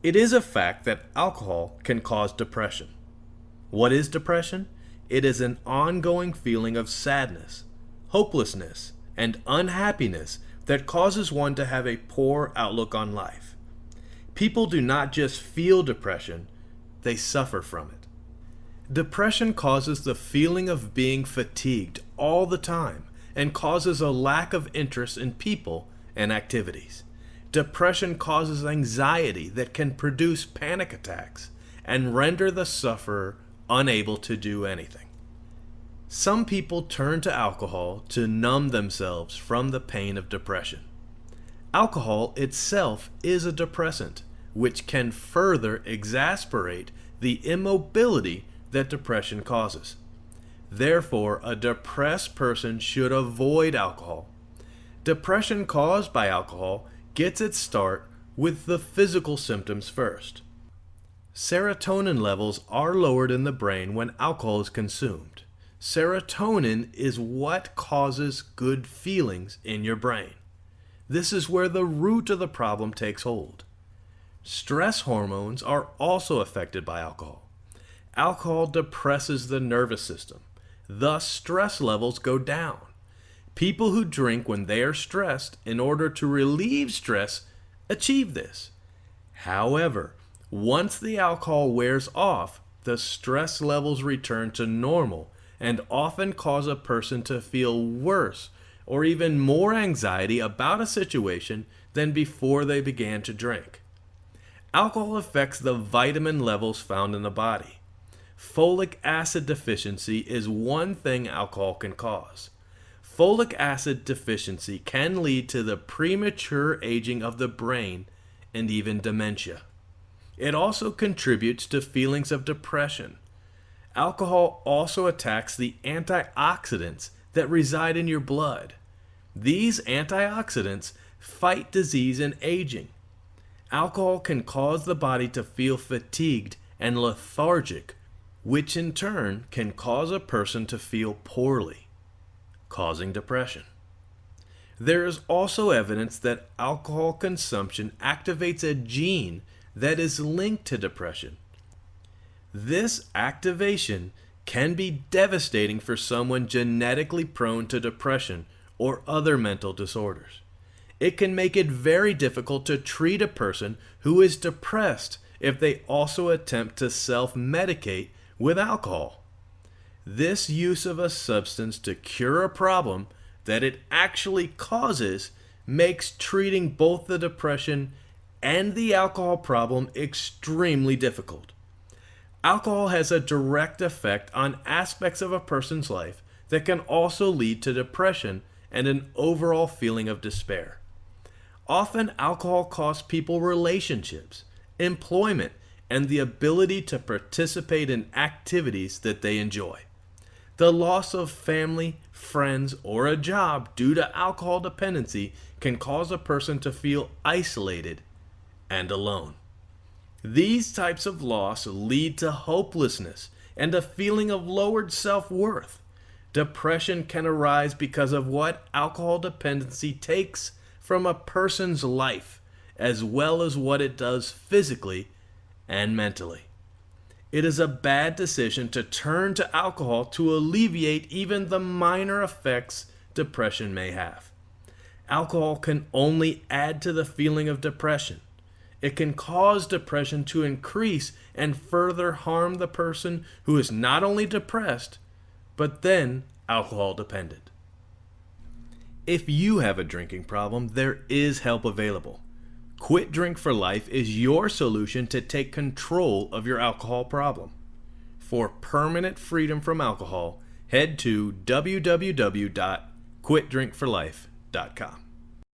It is a fact that alcohol can cause depression. What is depression? It is an ongoing feeling of sadness, hopelessness, and unhappiness that causes one to have a poor outlook on life. People do not just feel depression, they suffer from it. Depression causes the feeling of being fatigued all the time and causes a lack of interest in people and activities. Depression causes anxiety that can produce panic attacks and render the sufferer unable to do anything. Some people turn to alcohol to numb themselves from the pain of depression. Alcohol itself is a depressant, which can further exacerbate the immobility that depression causes. Therefore, a depressed person should avoid alcohol. Depression caused by alcohol gets its start with the physical symptoms first. Serotonin levels are lowered in the brain when alcohol is consumed. Serotonin is what causes good feelings in your brain. This is where the root of the problem takes hold. Stress hormones are also affected by alcohol. Alcohol depresses the nervous system. Thus, stress levels go down. People who drink when they are stressed in order to relieve stress achieve this. However, once the alcohol wears off, the stress levels return to normal and often cause a person to feel worse or even more anxiety about a situation than before they began to drink. Alcohol affects the vitamin levels found in the body. Folic acid deficiency is one thing alcohol can cause. Folic acid deficiency can lead to the premature aging of the brain and even dementia. It also contributes to feelings of depression. Alcohol also attacks the antioxidants that reside in your blood. These antioxidants fight disease and aging. Alcohol can cause the body to feel fatigued and lethargic, which in turn can cause a person to feel poorly, causing depression. There is also evidence that alcohol consumption activates a gene that is linked to depression. This activation can be devastating for someone genetically prone to depression or other mental disorders. It can make it very difficult to treat a person who is depressed if they also attempt to self-medicate with alcohol. This use of a substance to cure a problem that it actually causes makes treating both the depression and the alcohol problem extremely difficult. Alcohol has a direct effect on aspects of a person's life that can also lead to depression and an overall feeling of despair. Often, alcohol costs people relationships, employment, and the ability to participate in activities that they enjoy. The loss of family, friends, or a job due to alcohol dependency can cause a person to feel isolated and alone. These types of loss lead to hopelessness and a feeling of lowered self-worth. Depression can arise because of what alcohol dependency takes from a person's life, as well as what it does physically and mentally. It is a bad decision to turn to alcohol to alleviate even the minor effects depression may have. Alcohol can only add to the feeling of depression. It can cause depression to increase and further harm the person who is not only depressed, but then alcohol dependent. If you have a drinking problem, there is help available. Quit Drink for Life is your solution to take control of your alcohol problem. For permanent freedom from alcohol, head to www.quitdrinkforlife.com.